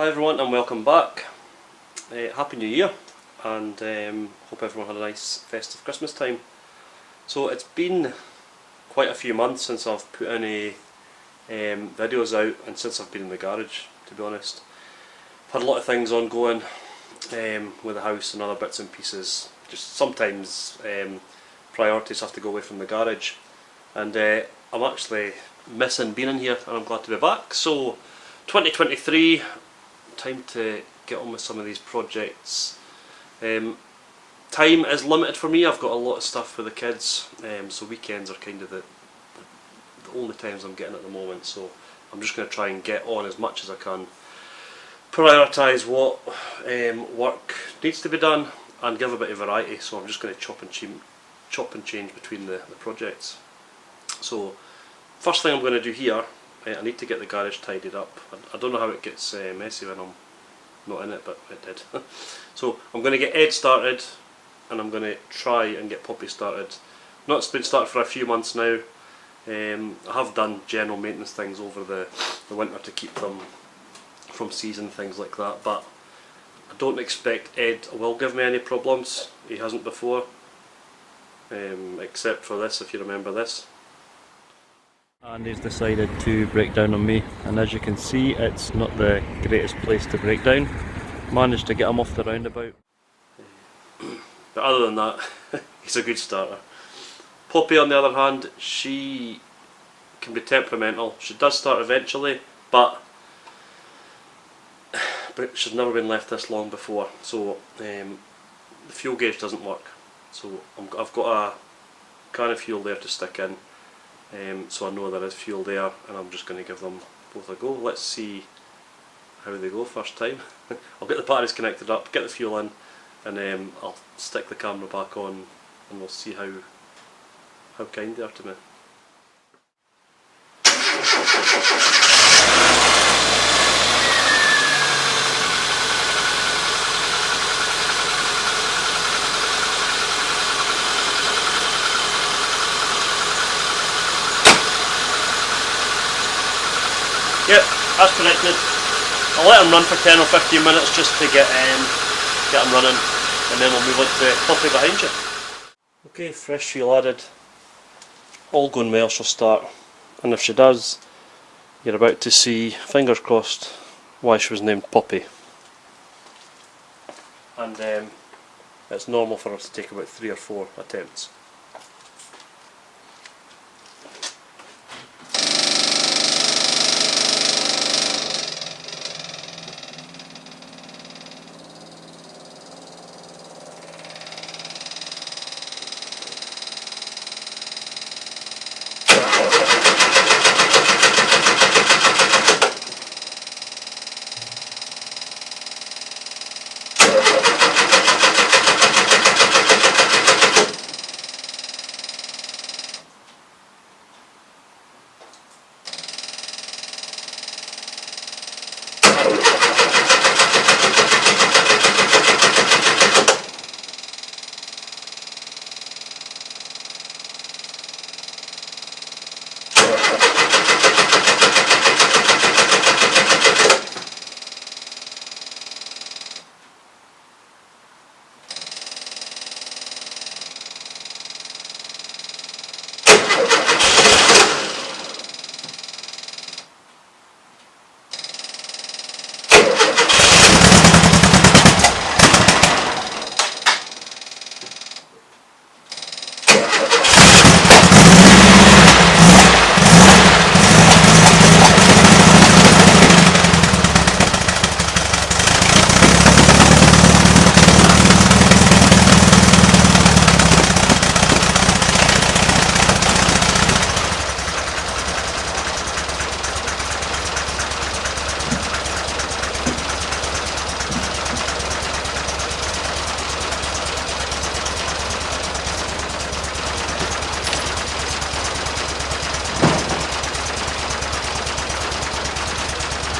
Hi everyone and welcome back. Happy New Year, and hope everyone had a nice festive Christmas time. So it's been quite a few months since I've put any videos out, and since I've been in the garage, to be honest. I've had a lot of things ongoing with the house and other bits and pieces. Just sometimes priorities have to go away from the garage, and I'm actually missing being in here, and I'm glad to be back. So 2023, time to get on with some of these projects. Time is limited for me. I've got a lot of stuff for the kids, so weekends are kind of the only times I'm getting at the moment. So I'm just going to try and get on as much as I can, prioritise what work needs to be done, and give a bit of variety. So I'm just going to chop and change between the projects. So first thing I'm going to do here, I need to get the garage tidied up. I don't know how it gets messy when I'm not in it, but it did. So I'm going to get Ed started, and I'm going to try and get Poppy started. Not been started for a few months now. I have done general maintenance things over the winter to keep them from season, things like that, but I don't expect Ed will give me any problems. He hasn't before, except for this, if you remember this. And he's decided to break down on me, and as you can see, it's not the greatest place to break down. Managed to get him off the roundabout. But other than that, he's a good starter. Poppy, on the other hand, she can be temperamental. She does start eventually, but she's never been left this long before. So the fuel gauge doesn't work. So I've got a can of fuel there to stick in. So I know there is fuel there, and I'm just going to give them both a go. Let's see how they go first time. I'll get the batteries connected up, get the fuel in, and I'll stick the camera back on, and we'll see how kind they are to me. Yep, that's connected. I'll let them run for 10 or 15 minutes just to get them running, and then we'll move on to Poppy behind you. Okay, fresh fuel added. All going well, she'll start. And if she does, you're about to see, fingers crossed, why she was named Poppy. And it's normal for her to take about 3 or 4 attempts.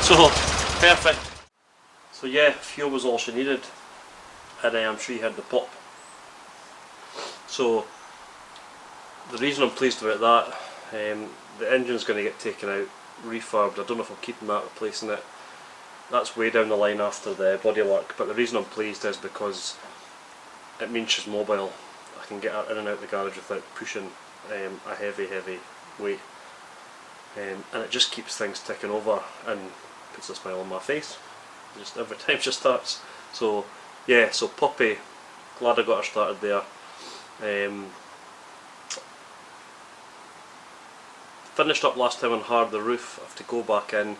So, perfect. So yeah, fuel was all she needed, and I'm sure you heard the pop. So, the reason I'm pleased about that, the engine's going to get taken out, refurbed. I don't know if I'm keeping that, replacing it. that's way down the line after the bodywork, but the reason I'm pleased is because it means she's mobile. I can get her in and out of the garage without pushing a heavy weight, and it just keeps things ticking over and puts a smile on my face just every time she starts. So yeah, so Poppy, glad I got her started there. Finished up last time on hard the roof. I have to go back in,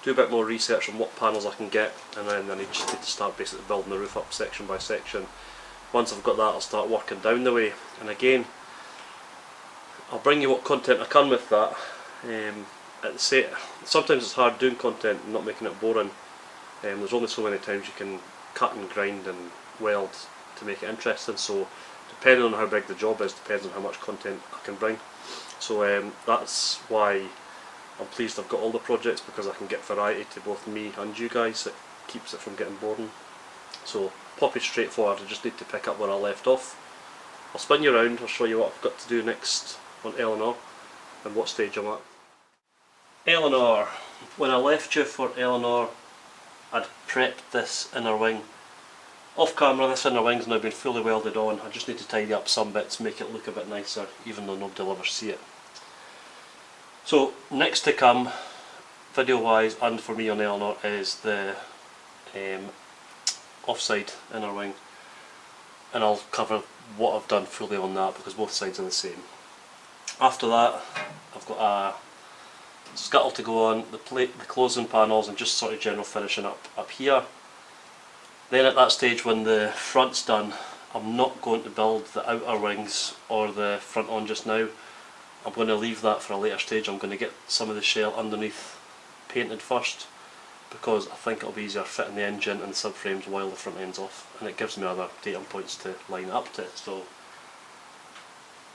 do a bit more research on what panels I can get, and then I just need to start basically building the roof up section by section. Once I've got that, I'll start working down the way, and again I'll bring you what content I can with that. Sometimes it's hard doing content and not making it boring. There's only so many times you can cut and grind and weld to make it interesting, so depending on how big the job is, depends on how much content I can bring. So that's why I'm pleased I've got all the projects, because I can get variety to both me and you guys. It keeps it from getting boring. So Poppy's straightforward, I just need to pick up where I left off. I'll spin you around, I'll show you what I've got to do next on Eleanor and what stage I'm at. Eleanor, when I left you for Eleanor, I'd prepped this inner wing. Off camera, this inner wing's now been fully welded on. I just need to tidy up some bits, make it look a bit nicer, even though nobody will ever see it. So next to come, video wise and for me on Eleanor, is the offside inner wing, and I'll cover what I've done fully on that because both sides are the same. After that, I've got a scuttle to go on, the closing panels, and just sort of general finishing up here. Then at that stage, when the front's done, I'm not going to build the outer wings or the front on just now. I'm going to leave that for a later stage. I'm going to get some of the shell underneath painted first, because I think it'll be easier fitting the engine and the subframes while the front end's off, and it gives me other datum points to line up to. So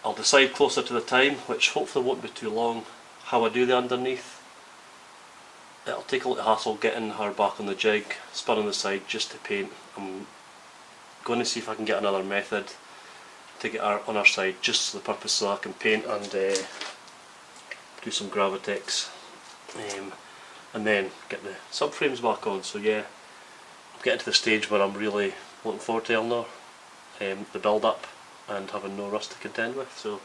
I'll decide closer to the time, which hopefully won't be too long, how I do the underneath. It'll take a little hassle getting her back on the jig, spun on the side just to paint. I'm going to see if I can get another method to get her on her side, just for the purpose so I can paint and do some Gravitex, and then get the subframes back on. So yeah, I'm getting to the stage where I'm really looking forward to Eleanor, the build up and having no rust to contend with. So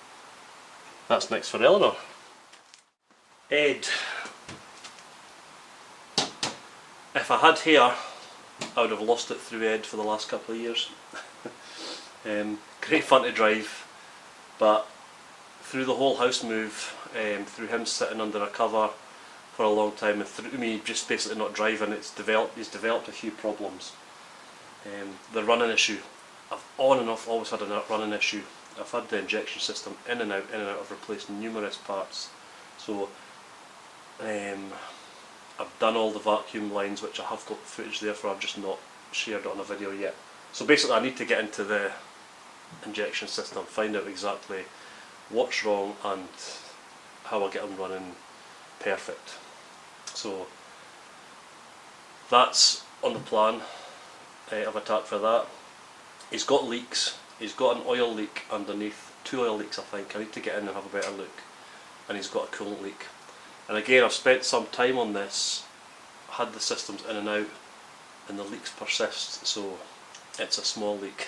that's next for Eleanor. Ed. If I had hair, I would have lost it through Ed for the last couple of years. Great fun to drive, but through the whole house move, through him sitting under a cover for a long time, and through me just basically not driving, he's developed a few problems. The running issue, I've on and off always had a running issue. I've had the injection system in and out, I've replaced numerous parts. So I've done all the vacuum lines, which I have got footage there for, I've just not shared it on a video yet. So basically I need to get into the injection system, find out exactly what's wrong and how I get them running perfect. So that's on the plan of attack for that. He's got leaks, he's got an oil leak underneath, 2 oil leaks I think. I need to get in and have a better look. And he's got a coolant leak. And again, I've spent some time on this, had the systems in and out, and the leaks persist, so it's a small leak.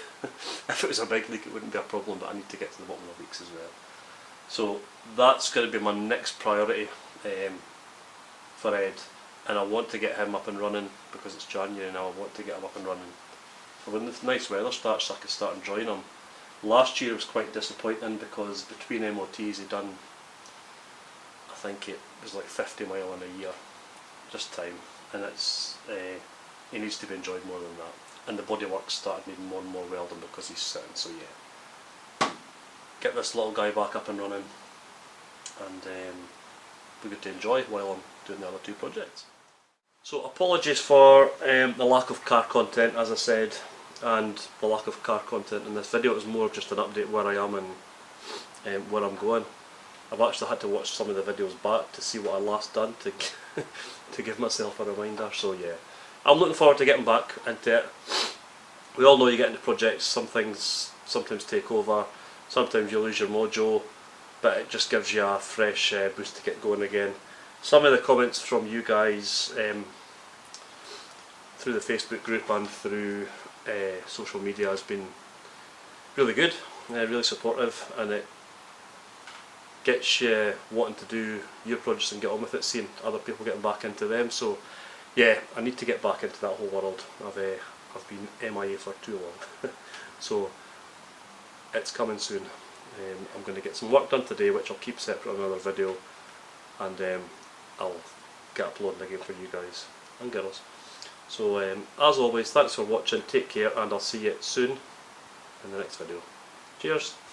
If it was a big leak it wouldn't be a problem, but I need to get to the bottom of the leaks as well. So that's going to be my next priority for Ed, and I want to get him up and running because it's January now. I want to get him up and running for when the nice weather starts so I can start enjoying him. Last year was quite disappointing because between MOTs he'd done, I think it was like 50 mile in a year, just time, and it's he needs to be enjoyed more than that. And the bodywork started needing more and more welding because he's sitting, so yeah. Get this little guy back up and running, and we get to enjoy while I'm doing the other 2 projects. So apologies for the lack of car content, as I said, and the lack of car content in this video. It was more just an update where I am and where I'm going. I've actually had to watch some of the videos back to see what I last done to to give myself a reminder, so yeah. I'm looking forward to getting back into it. We all know you get into projects, some things sometimes take over, sometimes you lose your mojo, but it just gives you a fresh boost to get going again. Some of the comments from you guys through the Facebook group and through social media has been really good, really supportive, and it gets you wanting to do your projects and get on with it, seeing other people getting back into them. So yeah, I need to get back into that whole world. I've been MIA for too long. So it's coming soon. I'm going to get some work done today, which I'll keep separate on another video, and I'll get uploading again for you guys and girls. So as always, thanks for watching, take care, and I'll see you soon in the next video. Cheers!